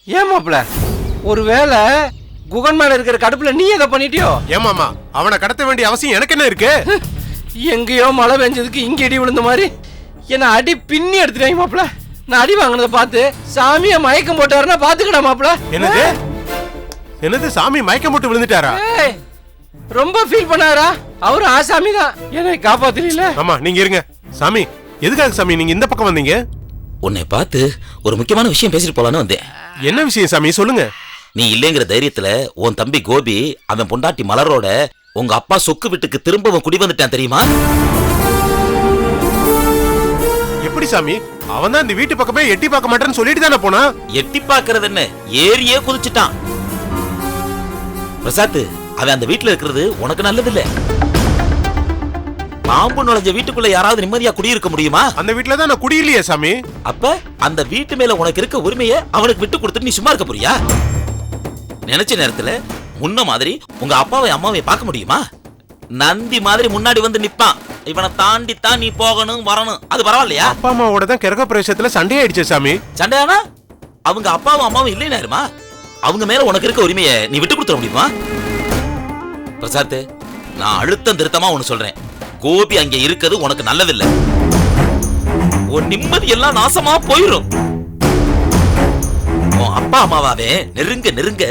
ஏன் மாப்ள, ஒருவேளை குகன் மேல இருக்கிற கடுப்புல நீ எதை பண்ணிட்டியோ? ஏமாமா, அவனை கடத்த வேண்டிய அவசியம் எனக்கு என்ன இருக்கு? எங்கேயோ மழை பெஞ்சதுக்கு இங்க இடி விழுந்த மாதிரி என்ன அடி பின்னி எடுத்துட்டாங்க மாப்ள. நான் அடி வாங்கினதை பார்த்து சாமியை மயக்கம் போட்டாருன்னா பாத்துக்கடா மாப்ள. என்னது என்னது, சாமி மயக்கம் போட்டு விழுந்துட்டாரா? ரொம்ப ஃபீல் பண்ணாரா? அவரு ஆசாமி தான், என்னை காப்பாத்தல. ஆமா, நீங்க இருங்க. சாமி, எதுக்காக சாமி நீங்க இந்த பக்கம் வந்தீங்க? உன்னை பார்த்து ஒரு முக்கியமான விஷயம் பேசிட்டு போலான்னு வந்தேன். என்ன விஷயம் சாமி, சொல்லுங்க. நீ இல்லைங்கிற தைரியத்துல உன் தம்பி கோபி அவன் பொண்டாட்டி மலரோட உங்க அப்பா சொக்கு வீட்டுக்கு திரும்பவும் குடி வந்துட்டான் தெரியுமா? எப்படி சாமி? அவன் தான் இந்த வீட்டு பக்கமே எட்டி பார்க்க மாட்டேன்னு சொல்லிட்டு தானே போனா. எட்டி பார்க்கறது என்ன, ஏரியே குதிச்சுட்டான். பிரசாத், அவன் அந்த வீட்டுல இருக்கிறது உனக்கு நல்லது இல்ல. பாம்பு நுழைஞ்ச வீட்டுக்குள்ள யாராவது நிம்மதியா குடியிருக்க முடியுமா? அந்த வீட்டுல தான் நான் குடியிலையே சாமி. அப்ப அந்த வீட்டு மேல உனக்கு இருக்க உரிமையை அவனுக்கு விட்டு கொடுத்துட்டு நீ சும்மா இருக்க போறியா? நினைச்ச நேரத்துல முன்ன மாதிரி உங்க அப்பாவை அம்மாவை பார்க்க முடியுமா? நந்தி மாதிரி முன்னாடி வந்து நிப்பான். இவனை தாண்டி தான் நீ போகணும் வரணும். அது பரவாயில்லையா? அப்பா அம்மாவோட தான் கிரக பிரவேசத்துல சண்டை ஆயிடுச்சு சாமி. சண்டையானா அவங்க அப்பாவும் அம்மாவும் இல்லைனாருமா? அவங்க மேல உனக்கு இருக்க உரிமையை நீ விட்டு கொடுத்துட முடியுமா? பிரசாத், நான் அழுத்தம் திருத்தமா ஒன்னு சொல்றேன். கோபி அங்க இருக்கிறது உனக்கு நல்லதில்லை. உன் நிம்மதி எல்லாம் நாசமா போயிரும். உன் அப்பா அம்மாவாவே நெருங்க நெருங்க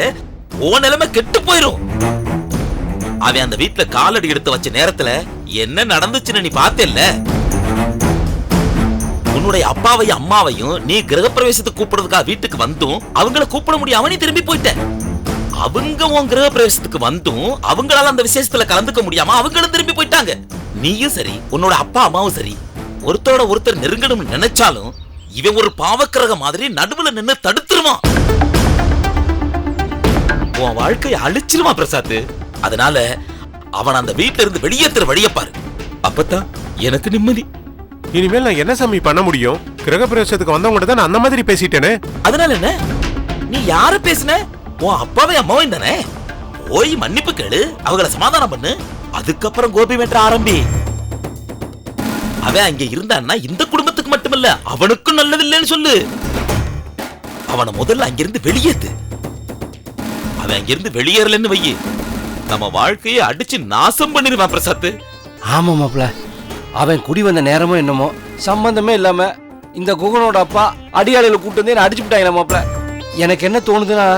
உன் நிலைமை கெட்டு போயிரும். அவன் அந்த வீட்டுல காலடி எடுத்து வச்ச நேரத்துல என்ன நடந்துச்சுன்னு நீ பார்த்தேல்ல? உன்னுடைய அப்பாவையும் அம்மாவையும் நீ கிரகப்பிரவேசத்துக்கு கூப்பிடுறதுக்காக வீட்டுக்கு வந்தும் அவங்கள கூப்பிட முடியாம நீ திரும்பி போயிட்ட. அவங்க உன் கிரகப்பிரவேசத்துக்கு வந்தும் அவங்களால அந்த விசேஷத்துல கலந்துக்க முடியாம அவங்களும் திரும்பி போயிட்டாங்க. நீயும் சரி, உன்னோட அப்பா அம்மாவும் சரி, ஒருத்தரோட ஒருத்தர் நெருங்கணும்னு நினைச்சாலும் இவன் ஒரு பாவக்கிரக மாதிரி நடுவுல நின்னு தடுத்துருவான். உன் வாழ்க்கையை அழிச்சிருவான் பிரசாத். அதனால அவன் அந்த வீட்டுல இருந்து வெளியேற்றுற வழிய பாரு. அப்பதான் எனக்கு நிம்மதி. இனிமேல் நான் என்ன சாமி பண்ண முடியும்? கிரக பிரவேசத்துக்கு வந்தவங்க தான் நான் அந்த மாதிரி பேசிட்டேனே. அதனால என்ன? நீ யார பேசுன? உன் அப்பாவே அம்மாவையும் தானே. போய் மன்னிப்பு கேளு, அவங்கள சமாதானம் பண்ணு. அதுக்கப்புறம் கோபி வென்ற ஆரம்பி. அவன் அங்க இருந்தான்னா இந்த குடும்பத்துக்கு மட்டுமல்ல அவனுக்கும் நல்லதில்லைன்னு சொல்லு. அவனை முதல்ல அங்கிருந்து வெளியேத்து. அவன் அங்கிருந்து வெளியேறலன்னு வையி, நம்ம வாழ்க்கையை அடிச்சு நாசம் பண்ணிருவான் பிரசாத். ஆமா மாப்ள, அவன் குடி வந்த நேரமோ என்னமோ சம்பந்தமே இல்லாம இந்த குகனோட அப்பா அடியாளையில கூட்டு வந்து அடிச்சு விட்டாங்க மாப்ள. எனக்கு என்ன தோணுதுன்னா,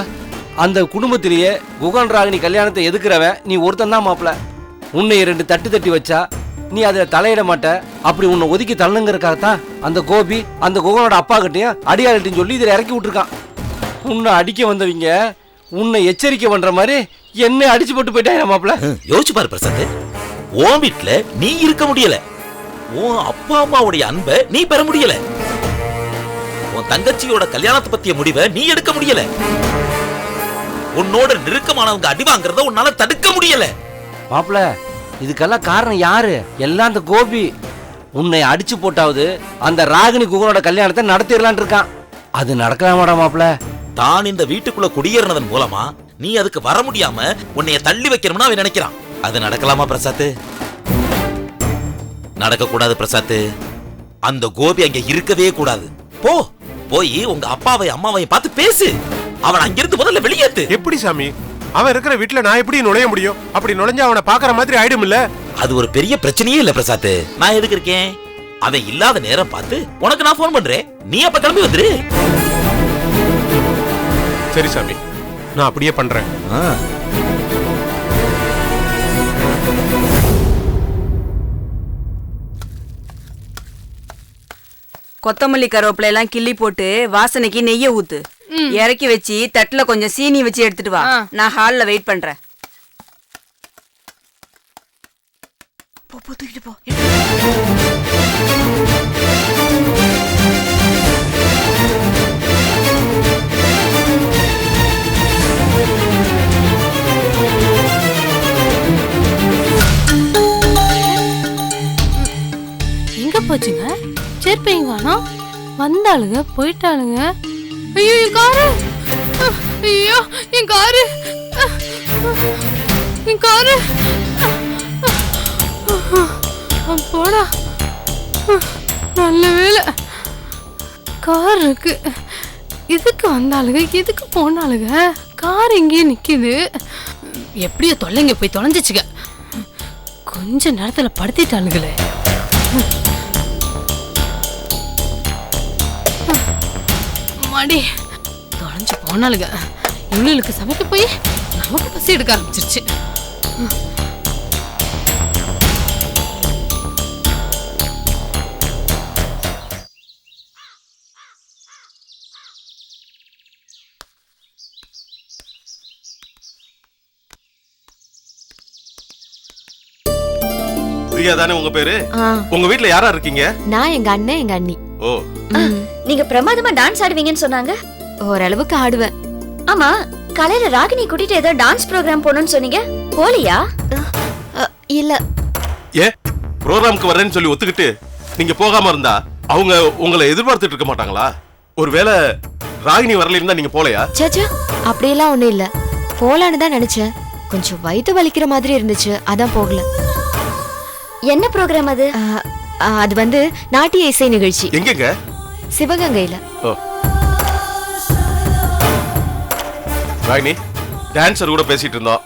அந்த குடும்பத்திலேயே குகன் ராகினி கல்யாணத்தை எதுக்குறவன் நீ ஒருத்தன் தான் மாப்ள. உன்னை 2 தட்டு தட்டி வச்சா நீ அதில் தலையிட மாட்ட. அப்படி உன்னை ஒதுக்கி தள்ளுங்கிறக்காகத்தான் அந்த கோபி அந்த குகனோட அப்பா கிட்டையும் அடியாளிட்டையும் சொல்லி இதில் இறக்கி விட்டுருக்கான். உன்னை அடிக்க வந்தவங்க உன்னை எச்சரிக்கை பண்ற மாதிரி என்ன அடிச்சு போட்டு போயிட்டாங்க மாப்ள. யோசிச்சு பாரு பிரசாத், உன் வீட்டுல நீ இருக்க முடியல. உன் அப்பா அம்மாவுடைய அன்பை நீ பெற முடியல. உன் தங்கச்சியோட கல்யாணத்தை பத்திய முடிவை நீ எடுக்க முடியல. உன்னோட நெருக்கமானவங்க அடி வாங்குறத உன்னால தடுக்க முடியல. மாப்ள, இதுக்கெல்லாம் காரணம் யாரு? எல்லாம் அந்த கோபி. உன்னை அடிச்சு போட்டாவது அந்த ராகினி குகனோட கல்யாணத்தை நடத்திடலான் இருக்கான். அது நடக்கலாமாடா மாப்ள? தான் இந்த வீட்டுக்குள்ள குடியேறினதன் மூலமா நீ அதுக்கு வர முடியாம உன்னைய தள்ளி வைக்கணும்னு அவன் நினைக்கிறான். அது நடக்கலாமா பிரசாத்? நடக்க கூடாது பிரசாத். அந்த கோபி அங்க இருக்கவே கூடாது. போய் உங்க அப்பாவை அம்மாவை பார்த்து பேசு. அவன் அங்கிருந்து முதல்ல வெளியேத்து. எப்படி சாமி? அவன் இருக்கிற வீட்டுல நான் எப்படி நுழைய முடியும்? அப்படி நுழைஞ்சா அவனை பாக்குற மாதிரி ஆயிடும் இல்ல? அது ஒரு பெரிய பிரச்சனையே இல்ல பிரசாத். நான் எதுக்கு இருக்கேன்? அவன் இல்லாத நேரம் பார்த்து உனக்கு நான் போன் பண்றேன். நீ அப்ப கிளம்பி வந்துரு. சரி சாமி, நான் அப்படியே பண்றேன். கொத்தமல்லி கருவேப்பிலை எல்லாம் கிள்ளி போட்டு வாசனைக்கு நெய்ய ஊத்து. இறக்கி வச்சு தட்டுல கொஞ்சம் சீனி வச்சு எடுத்துட்டு வா. நான் ஹால்ல வெயிட் பண்றேன். தூக்கிட்டு போ. எங்க போச்சுங்க? சேர்ப்பீங்க காணோம். வந்தாளுங்க போயிட்டாளுங்க. ஐயோ என் காரு! ஐயோ என் காரு! என் காரு! போடா, நல்ல வேலை கார் இருக்கு. எதுக்கு வந்தாளுங்க, எதுக்கு போனாளுங்க? கார் எங்கேயே நிக்குது. எப்படியோ தொல்லைங்க போய் தொலைஞ்சிச்சுங்க. கொஞ்ச நேரத்துல படுத்திட்டாளுங்களே. மாடி தொலைஞ்சு போனாளுங்க. இவளுக்கு சமைக்க போய் நமக்கு பசி எடுக்க ஆரம்பிச்சிருச்சு. பிரியா தானே உங்க பேரு? உங்க வீட்ல யாரா இருக்கீங்க? நான் எங்க அண்ணன் எங்க அண்ணி. ஓ, நீங்க பிரமாதமா டான்ஸ் ஆடுவீங்கன்னு சொன்னாங்க. ஓரளவுக்கு ஆடுவேன். ஆமா, காலையில ராகினி கூட்டிட்டு ஏதோ டான்ஸ் ப்ரோகிராம் போகணும்னு சொன்னீங்க, போலியா? இல்ல. ஏ ப்ரோகிராமுக்கு வரேன்னு சொல்லி ஒத்துக்கிட்டு நீங்க போகாம இருந்தா அவங்க உங்களை எதிர்பார்த்துட்டு இருக்க மாட்டாங்களா? ஒருவேளை ராகினி வரல நீங்க போலையா? சேச்சா, அப்படியெல்லாம் ஒண்ணும் இல்ல. போலான்னு தான் நினைச்சேன். கொஞ்சம் வயித்து வலிக்கிற மாதிரி இருந்துச்சு, அதான் போகல. என்ன ப்ரோகிராம் அது? அது வந்து நாட்டிய இசை நிகழ்ச்சி. எங்கங்க? சிவகங்கையில. ஓ, ராகினி டான்சர் கூட பேசிட்டு இருந்தோம்.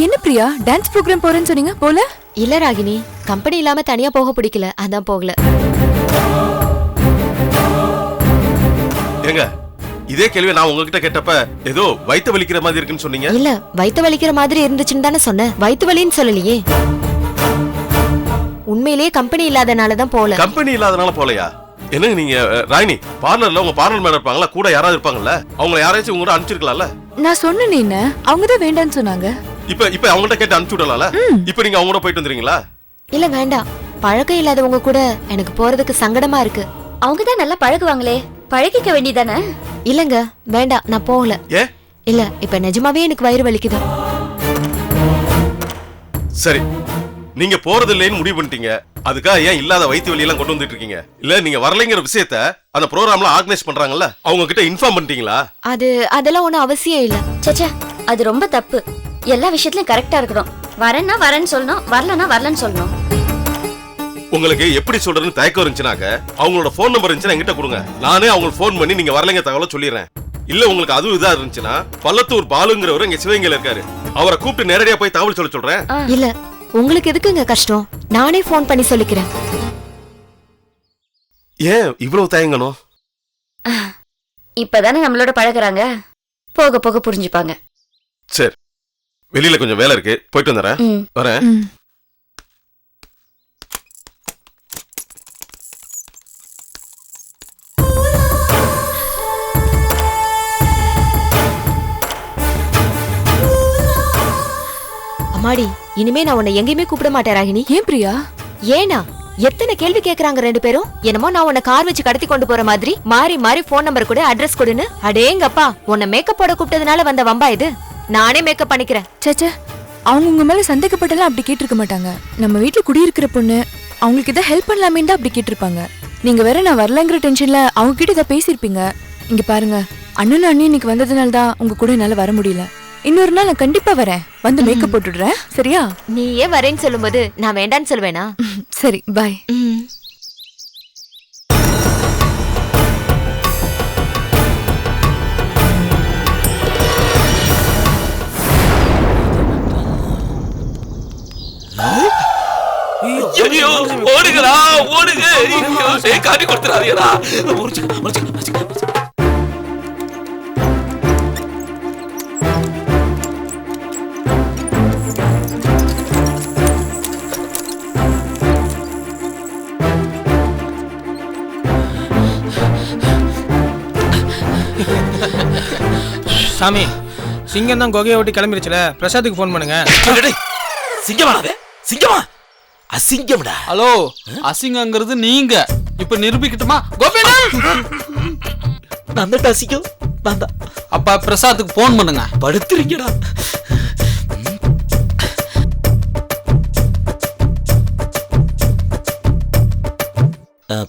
என்ன பிரியா, டான்ஸ் ப்ரோகிராம் போறேன்னு சொன்னீங்க, போல? இல்ல ராகினி, கம்பெனி இல்லாம தனியா போக பிடிக்கல, அதான் போகல. ஏங்க, இதே கேள்வி நான் உங்ககிட்ட கேட்டப்ப ஏதோ வயித்து வலிக்கிற மாதிரி இருக்குன்னு சொன்னீங்க. இல்ல, வயித்து வலிக்கிற மாதிரி இருந்துச்சுன்னு தானே சொன்னேன், வயித்து வலின்னு சொல்லலையே. உண்மையிலேயே கம்பெனி இல்லாதனால தான் போல. கம்பெனி இல்லாதனால போலையா? என்னங்க நீங்க ராகினி, பார்லர்ல உங்க பார்லர் மேல இருப்பாங்களா, கூட யாராவது இருப்பாங்கல்ல, அவங்க யாராச்சும் உங்க கூட அனுப்பிச்சிருக்கலாம்ல? நான் சொன்னேன் என்ன, அவங்க தான் வேண்டான்னு சொன்னாங்க. இப்ப அவங்கள்ட்ட கேட்டு அனுப்பிச்சு விடலாம்ல? இப்ப நீங்க அவங்க கூட போயிட்டு வந்துறீங்களா? இல்ல வேண்டாம், பழக்கம் இல்லாதவங்க கூட எனக்கு போறதுக்கு சங்கடமா இருக்கு. அவங்க தான் நல்லா பழகுவாங்களே, பழகிக்க வேண்டியதானே? இல்லங்க வேண்டாம், நான் போகல. ஏ இல்ல, இப்ப நிஜமாவே எனக்கு வயிறு வலிக்குது. சரி, நீங்க போறது இல்லைன்னு முடிவு பண்ணிட்டீங்க, அதுக்காக ஏன் இல்லாத வயிற்று வலி எல்லாம் கொண்டு வந்துட்டு இருக்கீங்க? இல்ல நீங்க வரலைங்கிற விஷயத்த அந்த ப்ரோகிராம்ல ஆர்கனைஸ் பண்றாங்கல்ல, அவங்க கிட்ட இன்ஃபார்ம் பண்ணிட்டீங்களா? அதெல்லாம் ஒண்ணும் அவசியம் இல்ல. சச்சா, அது ரொம்ப தப்பு. எல்லா விஷயத்துலயும் கரெக்டா இருக்கணும். வரேன்னா வரேன்னு சொல்லணும், வரலன்னா வரலன்னு சொல்லணும். உங்களுக்கு எப்படி சொல்றதுன்னு தயக்கம் இருந்துச்சுனாக்க அவங்களோட போன் நம்பர் இருந்துச்சுன்னா என்கிட்ட கொடுங்க, நானே அவங்களுக்கு போன் பண்ணி நீங்க வரலைங்க தகவலை சொல்லிடுறேன். இல்ல உங்களுக்கு அதுவும் இதா இருந்துச்சுன்னா பள்ளத்தூர் பாலுங்கிறவர் இங்க சிவகங்கையில இருக்காரு, அவரை கூப்பிட்டு நேரடியா போய் தகவல் சொல்றேன். இல்ல, உங்களுக்கு எதுக்குங்க கஷ்டம், நானே போன் பண்ணி சொல்லிக்கிறேன். ஏன் இவ்வளவு தயங்கணும்? இப்பதானே நம்மளோட பழகுறாங்க, போக போக புரிஞ்சுப்பாங்க. சரி, வெளியில கொஞ்சம் வேலை இருக்கு, போயிட்டு வந்துடுறேன். வரேன். அம்மாடி, இனிமே நான் உன்னை எங்கேயுமே கூப்பிட மாட்டேன் ராகினி. ஏன் பிரியா? ஏனா எத்தனை கேள்வி கேக்குறாங்க ரெண்டு பேரும். என்னமோ நான் உன்னை கார் வச்சு கடத்தி கொண்டு போற மாதிரி மாறி மாறி போன் நம்பர் கூட அட்ரஸ் கொடுன்னு. அடேங்கப்பா, உன்னை மேக்கப் போட கூப்பிட்டதுனால வந்த வம்பா இது? நானே மேக்கப் பண்ணிக்கிறேன். சேச்சே, அவங்க உங்க மேல சந்தேகப்பட்டெல்லாம் அப்படி கேட்டிருக்க மாட்டாங்க. நம்ம வீட்டுல குடியிருக்கிற பொண்ணு, அவங்களுக்கு இதை ஹெல்ப் பண்ணலாமே தான் அப்படி கேட்டிருப்பாங்க. நீங்க வேற நான் வரலங்கிற டென்ஷன்ல அவங்க கிட்ட இதை பேசியிருப்பீங்க. இங்க பாருங்க, அண்ணனும் அண்ணி இன்னைக்கு வந்ததுனால தான் உங்க கூட என்னால வர முடியல. இன்னொரு நாள் நான் கண்டிப்பா வரேன், வந்து மேக்கப் போட்டுடுறேன், சரியா? நீ ஏன் வரேன்னு சொல்லும்போது நான் வேண்டான்னு சொல்லுவேனா? சரி, பாய். ஐயோ, ஓடுங்கடா, ஓடுங்க. ஐயோ, காட்டி கொடுத்துறாதீங்கடா. சாமி, சிங்கம் தான் கொகையை விட்டு கிளம்பிருச்சுல, பிரசாத்துக்கு ஃபோன் பண்ணுங்க. சிங்கமானவே? சிங்கமா? அசிங்கம்டா. ஹலோ, அசிங்கங்கிறது நீங்க. இப்ப நிரூபிக்கட்டுமா? நான் தான் அசிங்கம், நான் தான். அப்ப பிரசாத்துக்கு ஃபோன் பண்ணுங்க. படுத்துறீங்கடா.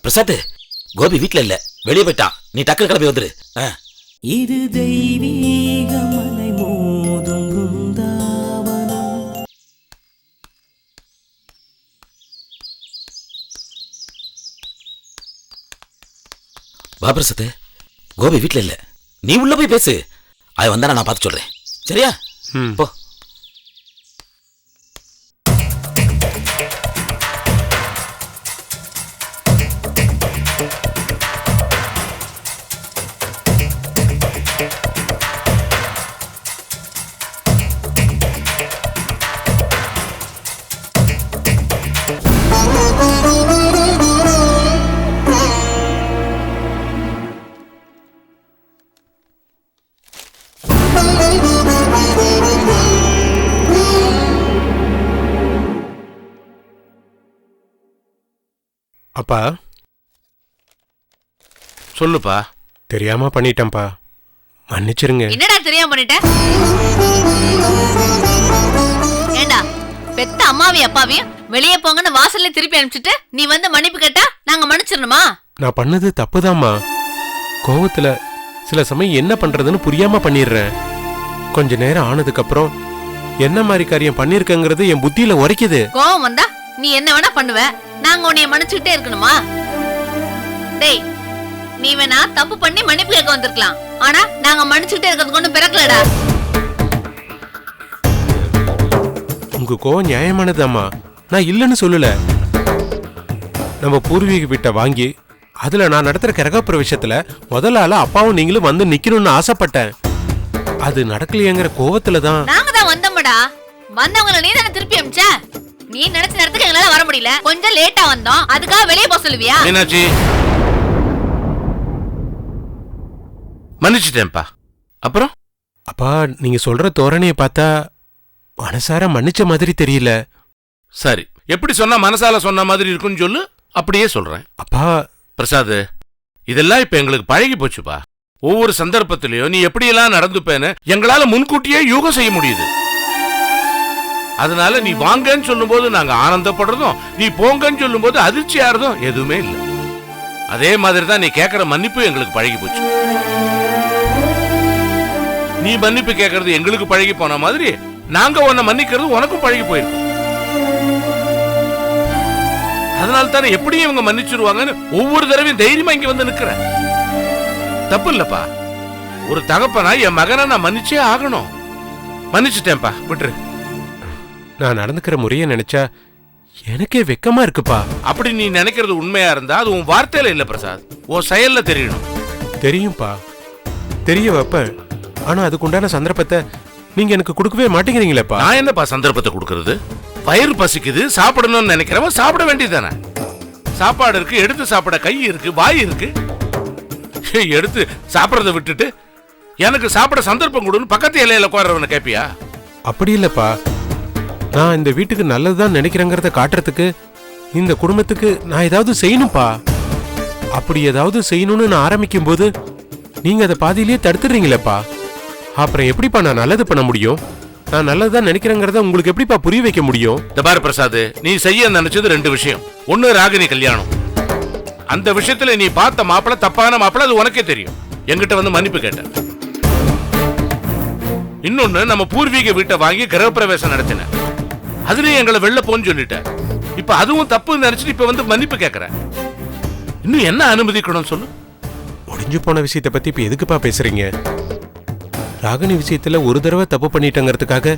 பிரசாத், கோபி வீட்ல இல்ல, வெளியே போயிட்டான். நீ டக்குனு கிளம்பி வந்துரு. இது தெய்வீக மலை மோதும் பிருந்தாவனம். வா பிரசாத், கோபி வீட்ல இல்ல. நீ உள்ள போய் பேசு. அது வந்தா நான் பார்த்து சொல்றேன். சரியா? போ. அப்பா சொல்லுப்பா. தெரியாம பண்ணிட்டேன்ப்பா, மன்னிச்சிருங்க. என்னடா தெரியாம பண்ணிட்ட? ஏண்டா பெத்த அம்மாவையும் அப்பாவையும் வெளியே போங்கன்னு வாசல்ல திருப்பி அனுப்பிச்சிட்டு நீ வந்து மன்னிப்பு கேட்டா நாங்க மன்னிச்சிடணுமா? நான் பண்ணது தப்புதாம்மா. கோவத்துல சில சமயம் என்ன பண்றதுன்னு புரியாம பண்ணிடுறேன். கொஞ்ச நேரம் ஆனதுக்கு அப்புறம் என்ன மாதிரி காரியம் பண்ணிருக்கங்கிறது என் புத்தியில உரைக்குது. கோவம் வந்தா நீ என்ன வேணா பண்ணுவ, நாங்க உன்னைய மன்னிச்சுக்கிட்டே இருக்கணுமா? டேய், நீ வேணா தப்பு பண்ணி மன்னிப்பு கேட்க வந்திருக்கலாம், ஆனா நாங்க மன்னிச்சுக்கிட்டே இருக்கிறதுக்கு ஒண்ணும் பிறக்கலடா. உங்க கோவம் நியாயமானதாம்மா, நான் இல்லைன்னு சொல்லல. நம்ம பூர்வீக வீட்டை வாங்கி அதுல நான் நடத்துற கிரகப்பிரவேசத்துல முதல்ல ஆளா அப்பாவும் நீங்களும் வந்து நிக்கணும்னு ஆசைப்பட்டேன். அது நடக்கலையேங்கிற கோவத்துல தான். நாங்க தான் வந்தோம்டா. வந்தவங்கள நீ தானே திருப்பி அனுப்பிச்ச. நீ நினைச்ச நேரத்துக்கு எங்களால வர முடியல, கொஞ்சம் லேட்டா வந்தோம், அதுக்காக வெளியே போக சொல்லுவியா? மீனாட்சி, மன்னிச்சிட்டேன்ப்பா. அப்புறம் அப்பா, நீங்க சொல்ற தோரணையை பார்த்தா மனசார மன்னிச்ச மாதிரி தெரியல. சரி, எப்படி சொன்னா மனசால சொன்ன மாதிரி இருக்குன்னு சொல்லு, அப்படியே சொல்றேன். அப்பா பிரசாத், இதெல்லாம் இப்ப எங்களுக்கு பழகி போச்சுப்பா. ஒவ்வொரு சந்தர்ப்பத்திலயும் நீ எப்படியெல்லாம் நடந்துப்பேன்னு எங்களால முன்கூட்டியே யூகம் செய்ய முடியுது. அதனால நீ வாங்கன்னு சொல்லும் போது நாங்க ஆனந்தப்படுறதும், நீ போங்கன்னு சொல்லும் போது அதிர்ச்சி ஆறதும் எதுவுமே இல்லை. அதே மாதிரி தான் நீ கேட்கிற மன்னிப்பு எங்களுக்கு பழகி போச்சு. நீ மன்னிப்பு கேட்கறது எங்களுக்கு பழகி போன மாதிரி நாங்க உன்னை மன்னிக்கிறது உனக்கும் பழகி போயிருக்கோம். அதனால தானே எப்படியும் இவங்க மன்னிச்சிருவாங்கன்னு ஒவ்வொரு தடவையும் தைரியமா இங்க வந்து நிக்கிற. தப்பு இல்லப்பா. ஒரு தகப்பனா என் மகனை நான் மன்னிச்சே ஆகணும். மன்னிச்சுட்டேன்ப்பா, விட்டுரு. நான் நடந்துக்கிற முறைய நினைச்சா எனக்கே வெக்கமா இருக்குப்பா. அப்படி நீ நினைக்கிறது உண்மையா இருந்தா அது உன் வார்த்தையில இல்ல பிரசாத், உன் செயல்ல தெரியணும். தெரியும்பா, தெரிய வைப்பேன். ஆனா அதுக்குண்டான சந்தர்ப்பத்தை நீங்க எனக்கு கொடுக்கவே மாட்டேங்கிறீங்களேப்பா. நான் என்னப்பா சந்தர்ப்பத்தை கொடுக்கறது? வயிறு பசிக்குது, சாப்பிடணும்னு நினைக்கிறவன் சாப்பிட வேண்டியதானே. சாப்பாடு இருக்கு, எடுத்து சாப்பிட கை இருக்கு, வாய் இருக்கு. எடுத்து சாப்பிடறத விட்டுட்டு எனக்கு சாப்பிட சந்தர்ப்பம் கொடுன்னு பக்கத்து இலையில உட்கார்றவனை கேப்பியா? அப்படி இல்லப்பா, நான் இந்த வீட்டுக்கு நல்லதுதான் நினைக்கிறேங்கிறத காட்டுறதுக்கு இந்த குடும்பத்துக்கு நான் ஏதாவது செய்யணும்பா. அப்படி ஏதாவது செய்யணும்னு நான் ஆரம்பிக்கும் போது நீங்க அதை பாதியிலேயே தடுத்துறீங்களேப்பா. அப்புறம் எப்படிப்பா நான் நல்லது பண்ண முடியும்? நான் நல்லதுதான் நினைக்கிறேங்கிறத உங்களுக்கு எப்படிப்பா புரிய வைக்க முடியும்? தபார் பிரசாத், நீ செய்ய நினைச்சது ரெண்டு விஷயம். ஒன்னு ராகினி கல்யாணம். அந்த விஷயத்துல நீ பார்த்த மாப்பிள தப்பான மாப்பிள, அது உனக்கே தெரியும். என்கிட்ட வந்து மன்னிப்பு கேட்ட. இன்னொன்னு, நம்ம பூர்வீக வீட்டை வாங்கி கிரகப்பிரவேசம் நடத்தின. அதுலயும் எங்களை வெளில போன்னு சொல்லிட்ட. இப்ப அதுவும் தப்பு நினைச்சிட்டு இப்ப வந்து மன்னிப்பு கேட்கற. இன்னும் என்ன அனுமதிக்கணும் சொல்லு? முடிஞ்சு போன விஷயத்தை பத்தி இப்ப எதுக்குப்பா பேசுறீங்க? ராகினி விஷயத்துல ஒரு தடவை தப்பு பண்ணிட்டங்கிறதுக்காக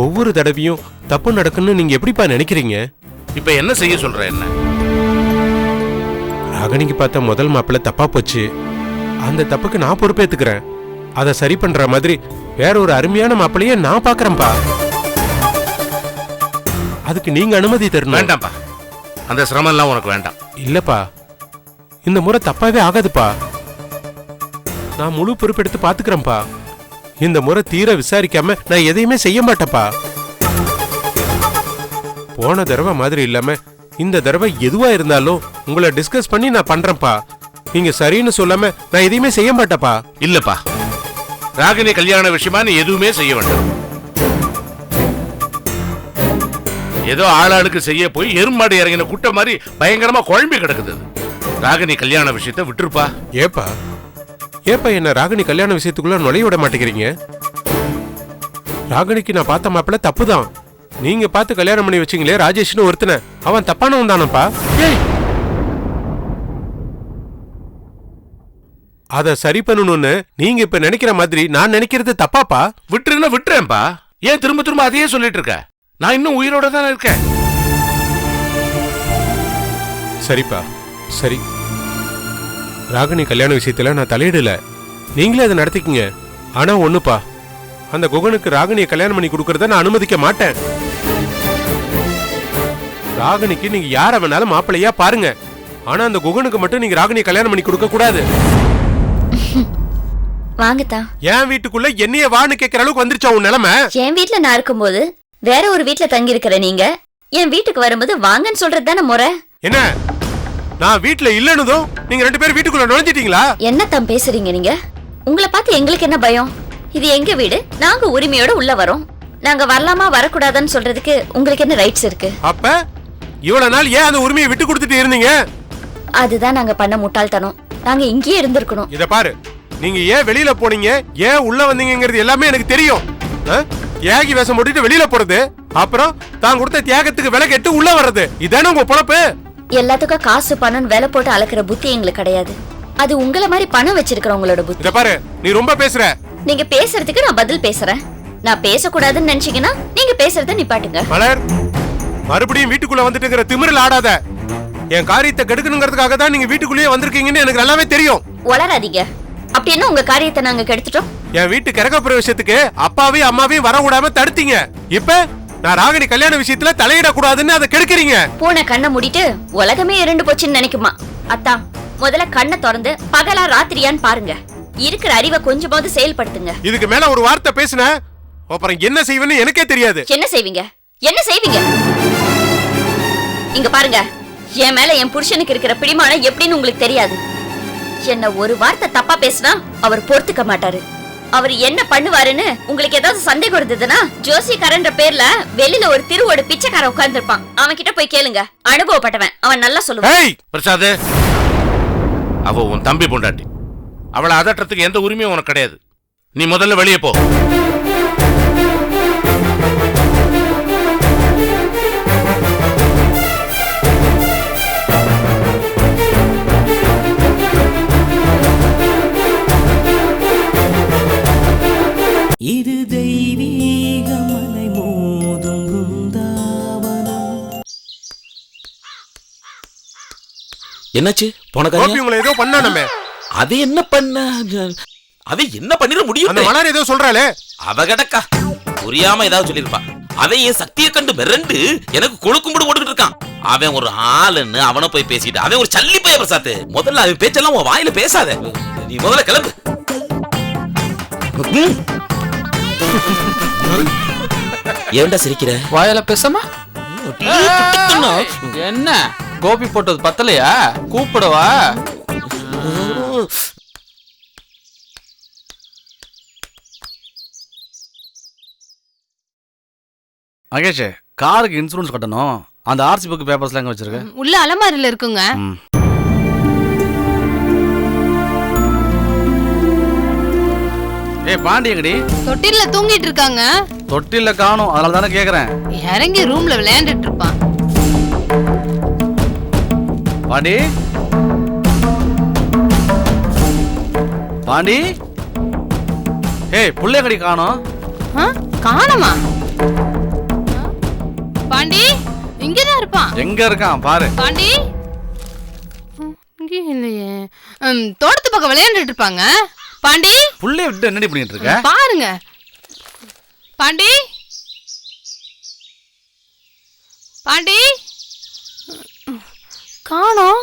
ஒவ்வொரு தடவையும் தப்பு நடக்குன்னு நீங்க எப்படிப்பா நினைக்கிறீங்க? இப்ப என்ன செய்ய சொல்ற? என்ன? ராகினிக்கு பார்த்த முதல் மாப்பிள்ள தப்பா போச்சு. அந்த தப்புக்கு நான் பொறுப்பேத்துக்கிறேன். அதை சரி பண்ற மாதிரி வேற ஒரு அருமையான மாப்பிள்ளைய நான் பாக்குறேன்பா. அதுக்கு நீங்க அனுமதி தரணும். வேண்டாம்ப்பா, அந்த சிரமம் எல்லாம் உனக்கு வேண்டாம். இல்லப்பா, இந்த முறை தப்பாவே ஆகாதுப்பா. நான் முழு பொறுப்பெடுத்து பாத்துக்கிறேன்ப்பா. இந்த முறை தீர விசாரிக்காம நான் எதையுமே செய்ய மாட்டேப்பா. போன தடவை மாதிரி இல்லாம இந்த தடவை எதுவா இருந்தாலும் உங்களை டிஸ்கஸ் பண்ணி நான் பண்றேன்ப்பா. நீங்க சரின்னு சொல்லாம நான் எதையுமே செய்ய மாட்டேப்பா. இல்லப்பா, ராகினி கல்யாண விஷயமா நீ எதுவுமே செய்ய வேண்டாம். ஏதோ ஆளாளுக்கு செய்ய போய் எருமாடு இறங்கின குட்டை மாதிரி பயங்கரமா குழம்பி கிடக்குது. ராகினி கல்யாண விஷயத்தை விட்டுருப்பா. ஏப்பா ஏப்பா என்ன ராகினி கல்யாண விஷயத்துக்குள்ள நுழைய விட மாட்டேங்கிறீங்க? ராகினிக்கு நான் பார்த்த மாப்பிள்ள தப்புதான். நீங்க பார்த்து கல்யாணம் பண்ணி வச்சீங்களே ராஜேஷ்னு ஒருத்தனை, அவன் தப்பானவன் தானப்பா. அத சரி பண்ணணும்னு நீங்க இப்ப நினைக்கிற மாதிரி நான் நினைக்கிறது தப்பாப்பா. விட்டுருன்னா விட்டுறேன்ப்பா. ஏன் திரும்ப திரும்ப அதையே சொல்லிட்டு இருக்க? நான் இன்னும் உயிரோட தானே இருக்கேன். சரிப்பா, சரி. ராகினி கல்யாண விஷயத்துல நான் தலையிடல, நீங்களே அதை நடத்திக்கிங்க. ஆனா ஒண்ணுப்பா, அந்த குகனுக்கு ராகினியை கல்யாணம் பண்ணி கொடுக்கறத நான் அனுமதிக்க மாட்டேன். ராகினிக்கு நீங்க யார வேணாலும் மாப்பிள்ளையா பாருங்க, ஆனா அந்த குகனுக்கு மட்டும் நீங்க ராகினியை கல்யாணம் பண்ணி கொடுக்க கூடாது. வாங்கத்தா. என் வீட்டுக்குள்ள என்னைய வான்னு கேட்கிற அளவுக்கு வந்துருச்சா உன் நிலைமை? என் வீட்டுல நான் இருக்கும்போது வேற ஒரு வீட்டுல தங்கி இருக்கிற நீங்க என் வீட்டுக்கு வரும்போது வாங்கன்னு சொல்றது தானே முறை. என்ன, நான் வீட்டுல இல்லன்னுதும் நீங்க 2 பேரும் வீட்டுக்குள்ள நுழைஞ்சிட்டீங்களா? என்னத்தான் பேசுறீங்க நீங்க? உங்களை பார்த்து எங்களுக்கு என்ன பயம்? இது எங்க வீடு, நாங்க உரிமையோட உள்ள வரோம். நாங்க வரலாமா வரக்கூடாதுன்னு சொல்றதுக்கு உங்களுக்கு என்ன ரைட்ஸ் இருக்கு? அப்ப இவ்வளவு நாள் ஏன் அந்த உரிமையை விட்டு கொடுத்துட்டு இருந்தீங்க? அதுதான் நாங்க பண்ண முட்டாள்தனம். நாங்க இங்கேயே இருந்திருக்கணும். இத பாரு, நீங்க ஏன் வெளியில போனீங்க, ஏன் உள்ள வந்தீங்கிறது எல்லாமே எனக்கு தெரியும். தியாகி வேஷம் போட்டுட்டு வெளியில போறது, அப்புறம் தான் கொடுத்த தியாகத்துக்கு விலை கெட்டு உள்ள வர்றது, இதானே உங்க பொழப்பு? எல்லாத்துக்கும் காசு பணம் விலை போட்டு அளக்குற புத்தி எங்களுக்கு கிடையாது. அது உங்களை மாதிரி பணம் வச்சிருக்கிறவங்களோட புத்தி. இத பாரு, நீ ரொம்ப பேசுற. நீங்க பேசுறதுக்கு நான் பதில் பேசுறேன். நான் பேசக்கூடாதுன்னு நினைச்சீங்கன்னா நீங்க பேசுறத நிப்பாட்டுங்க. மலர், மறுபடியும் வீட்டுக்குள்ள வந்துட்டுங்கிற திமிரில் ஆடாத. என் காரியத்தை கெடுக்கணுங்கிறதுக்காக தான் நீங்க வீட்டுக்குள்ளேயே வந்திருக்கீங்கன்னு எனக்கு நல்லாவே தெரியும். வளராதீங்க. அப்படி என்ன உங்க காரியத்தை நாங்க கெடுத்துட்டோம்? என் வீட்டு கிரக பிரவேசத்துக்கு அப்பாவையும் அம்மாவையும் வர விடாம தடுத்தீங்க. இப்ப நான் ராகினி கல்யாண விஷயத்துல தலையிடக்கூடாதுன்னு அதை கெடுக்கிறீங்க. பூனை கண்ணை மூடிட்டு உலகமே இரண்டு போச்சுன்னு நினைக்குமா? அத்தா, முதல்ல கண்ணை திறந்து பகலா ராத்திரியான்னு பாருங்க. இருக்கிற அறிவை கொஞ்சமாவது செயல்படுத்துங்க. இதுக்கு மேல ஒரு வார்த்தை பேசுன அப்புறம் என்ன செய்வேன்னு எனக்கே தெரியாது. என்ன செய்வீங்க? என்ன செய்வீங்க? இங்க பாருங்க, என் மேல என் புருஷனுக்கு இருக்கிற பிடிமானம் எப்படின்னு உங்களுக்கு தெரியாது. என்ன ஒரு வார்த்தை தப்பா பேசினா அவர் பொறுத்துக்க மாட்டாரு. அவர் என்ன பண்ணுவாருன்னு உங்களுக்கு ஏதாவது சந்தேகம் இருந்ததுன்னா ஜோசிக்காரன்ற பேர்ல வெளியில ஒரு திருவோடு பிச்சைக்காரன் உட்கார்ந்து இருப்பான். அவன் கிட்ட போய் கேளுங்க. அனுபவப்பட்டவன், அவன் நல்லா சொல்லுவான். பிரசாத், அவ உன் தம்பி பொண்டாட்டி. அவளை அதட்டுறதுக்கு எந்த உரிமையும் உனக்கு கிடையாது. நீ முதல்ல வெளியே போ. இது தெய்வீக மலை மோதும் பிருந்தாவனம். என்னாச்சு? போன கோபி உங்களை ஏதோ பண்ணானே. அது என்ன பண்ண? அது என்ன பண்ணிட முடியும்? அந்த மலர் ஏதோ சொல்றாளே. அவ கடக்கா புரியாம ஏதாவது சொல்லிருப்பா. அவன் என் சக்தியை கண்டு மிரண்டு எனக்கு கொழுக்கும்படி ஓட்டுக்கிட்டு இருக்கான். அவன் ஒரு ஆளுன்னு அவனை போய் பேசிட்டு அவன் ஒரு சல்லி பைய பிரசாத். முதல்ல அவன் பேச்செல்லாம் உன் வாயில பேசாத. நீ முதல்ல கிளம்பு. ஏன்டா சிரிக்கிற? வாயில பேசாம என்ன? கோபி போட்டது பத்தலையா? கூப்பிடவா? மகேஷ், காருக்கு இன்சூரன்ஸ் கட்டணும். அந்த ஆர்சி புக் பேப்பர்ஸ்லாம் எங்க வச்சிருக்க? உள்ள அலமாரில இருக்குங்க. ஏய் பாண்டி எங்கடி? தொட்டில்ல தூங்கிட்டு இருக்காங்க. தொட்டில்ல காணோம், அதனால தானே கேக்குறேன். இறங்கி ரூம்ல விளையாண்டுட்டு இருப்பான். பாண்டி, பாண்டி, ஏய் புள்ளைய கடி காணோம். காணோமா? பாண்டி இங்கதான் இருப்பான். எங்க இருக்கான் பாரு. பாண்டி இங்கே இல்லையே. தோட்டத்து பக்கம் விளையாண்டுட்டு இருப்பாங்க. பாண்டி, புள்ளைய விட்டு என்னடி பண்ணிட்டு இருக்க? பாருங்க. பாண்டி, பாண்டி காணோம்.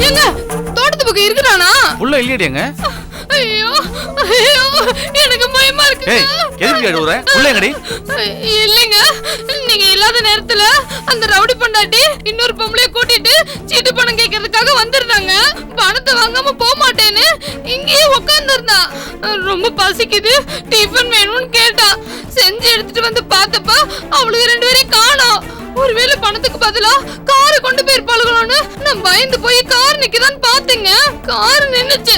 எங்க தோட்டத்து பக்கம் இருக்கிறானா? புள்ள இல்லையடி எங்க? ஐயோ ஐயோ, எனக்கு பயமா இருக்கு. ஏய், எதுக்கு அழுவுற? புள்ள எங்கடி? இல்லைங்க, நீங்க இல்லாத நேரத்துல அந்த ரவுடி பொண்டாட்டி இன்னொரு பொம்பளைய கூட்டிட்டு சீட்டு பணம் கேட்கறதுக்காக வந்திருந்தாங்க. பணத்தை வாங்காம போக மாட்டேன்னு இங்கேயே உட்கார்ந்துருந்தா. ரொம்ப பசிக்குது, டிஃபன் வேணும்னு கேட்டா. செஞ்சு எடுத்துட்டு வந்து பார்த்தப்ப அவளுக்கு 2 பேரையும் காணோம். ஒருவேளை பணத்துக்கு பதிலா காரை கொண்டு போயிருப்பாளுகளோன்னு நான் பயந்து போய் கார் நிக்குதான்னு பாத்தீங்க. கார் நின்னுச்சு.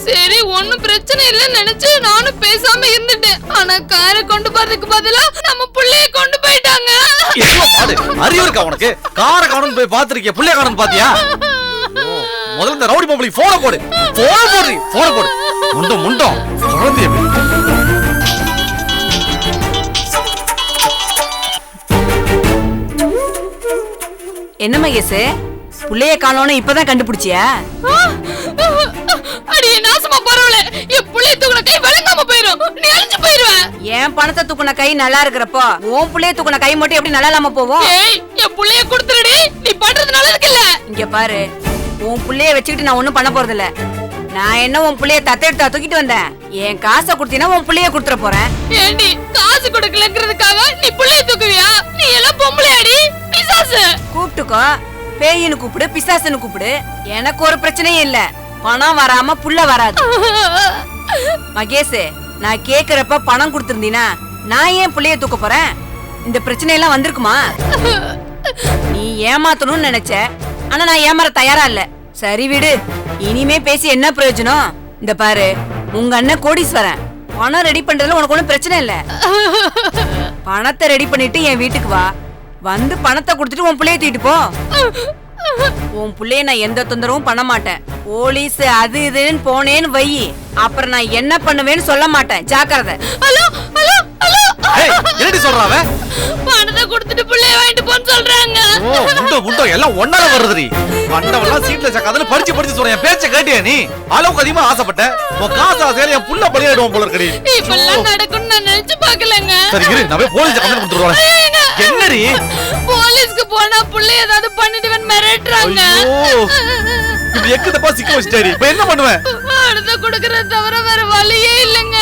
சரி ஒண்ணும் பிரச்சனை இல்லைன்னு நினைச்சு நானும் பேசாம இருந்துட்டேன். ஆனா காரை கொண்டு போறதுக்கு பதிலா நம்ம புள்ளைய கொண்டு போயிட்டாங்க. அறிவு இருக்கா உனக்கு? காரை காணும் போய் பாத்திருக்கிய, புள்ளைய காணும் பாத்தியா? முதல்ல இந்த ரவுடி பொம்பளைக்கு போன போடு. போன போடு. முண்டம் முண்டம் குழந்தைய என்ன மகேஷ், புள்ளைய காணோன்னு இப்பதான் கண்டுபிடிச்சியா? அடி நாசமா பரவல, என் புள்ளைய தூக்குன கை விளங்காம போயிரும், நீ அழிஞ்சு போயிருவ. என் பணத்தை தூக்குன கை நல்லா இருக்கிறப்போ உன் புள்ளைய தூக்குன கை மட்டும் எப்படி நல்லா இல்லாம போவோம்? ஏய், என் புள்ளைய கொடுத்துடுடி, நீ பண்றது நல்லதுக்கு இல்ல. இங்க பாரு, உன் புள்ளைய வச்சுக்கிட்டு நான் ஒண்ணும் பண்ண போறது இல்ல. நான் என்ன உன் புள்ளைய தத்தெடுத்தா தூக்கிட்டு வந்தேன்? என் காசை கொடுத்தீனா உன் புள்ளைய கொடுத்துற போறேன். ஏண்டி காசு கொடுக்கலங்கிறதுக்காக நீ புள்ளைய தூக்குவியா? நீ எல்லாம் பொம்பளையாடி, பிசாசு. கூப்பிட்டுக்கோ, பேயின்னு கூப்பிடு, பிசாசுன்னு கூப்பிடு, எனக்கு ஒரு பிரச்சனையும் இல்ல. பணம் வராம புள்ள வராது. மகேஷ், நான் கேக்குறப்ப பணம் கொடுத்திருந்தீனா நான் ஏன் புள்ளைய தூக்க போறேன்? இந்த பிரச்சனை எல்லாம் வந்திருக்குமா? நீ ஏமாத்தணும்னு நினைச்ச, ஆனா நான் ஏமாற தயாரா இல்ல. சரி விடு, இனிமே பேசி என்ன பிரயோஜனம்? இந்த பாரு, உங்க அண்ணன் கோடீஸ்வரன், பணம் ரெடி பண்றதுல உனக்கு ஒண்ணும் பிரச்சனை இல்ல. பணத்தை ரெடி பண்ணிட்டு என் வீட்டுக்கு வா, வந்து பணத்தை கொடுத்துட்டு உன் புள்ளைய தூக்கிட்டு போ. உன் புள்ளைய நான் எந்த தொந்தரவும் பண்ண மாட்டேன். போலீஸ் அது இதுன்னு போனேன்னு வை, அப்புறம் நான் என்ன பண்ணுவேன்னு சொல்ல மாட்டேன். ஜாக்கிரதை. ஹலோ ஹலோ ஹலோ, என்னடி சொல்றாவ? பணத்தை கொடுத்துட்டு புள்ளைய வாங்கிட்டு போன்னு சொல்றாங்க. முண்டோ எல்லாம் ஒன்னால வருதுடி. மண்டவெல்லாம் சீட்ல சக்காதல படிச்சு சொல்றேன். என் பேச்ச கேட்டியா நீ? அளவுக்கு அதிகமா ஆசைப்பட்ட உன் காசு ஆசையில என் புள்ள பலியாடுவோம் போல இருக்கடி. இப்பெல்லாம் நடக்கும்னு நான் நினைச்சு பாக்கலங்க. சரி இரு, நான் போய் போலீஸ் கம்ப்ளைண்ட் கொடுத்துறேன். என்னடி? போலீஸ்க்கு போனா புள்ள ஏதாவது பண்ணிடுவேன் மிரட்டுறாங்க. இப்படி எக்குதப்பா சிக்க வச்சிட்டாரி. இப்ப என்ன பண்ணுவேன்? பணத்தை கொடுக்கறத தவிர வேற வழியே இல்லங்க.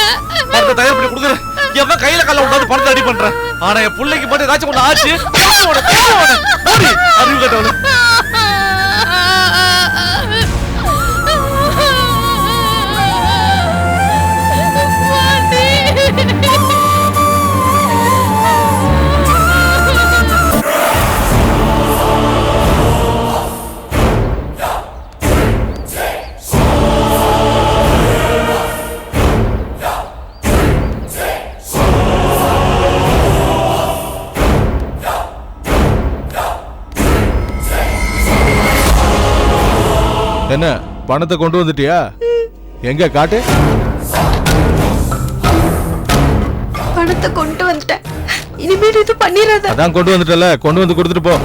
பணத்தை தயார் பண்ணி கொடுக்குறேன். எவன் கையில கால விடாது பணத்தை ரெடி பண்றேன். ஆனா என் பிள்ளைக்கு மட்டும் ஏதாச்சும் ஒண்ணு ஆச்சு, அறிவு கேட்டவளு. என்ன பணத்தை கொண்டு வந்துட்டியா? எங்க காட்டு. பணத்தை கொண்டு வந்துட்டேன், இனிமேல் இது பண்ணிராத. அதான் கொண்டு வந்துட்டல, கொண்டு வந்து கொடுத்துட்டு போ.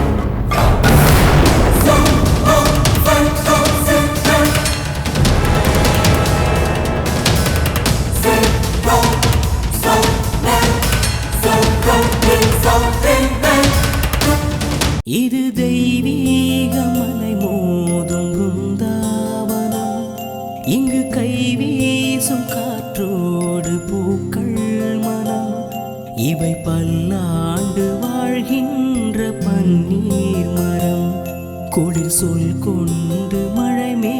இது தெய்வீக மலை மோதும் பிருந்தாவனம். இங்கு கை வீசும் காற்றோடு பூக்கள் மனம். இவை பல்லாண்டு வாழ்கின்ற பன்னீர் மரம். குளிர் சொல் கொண்டு மழை மே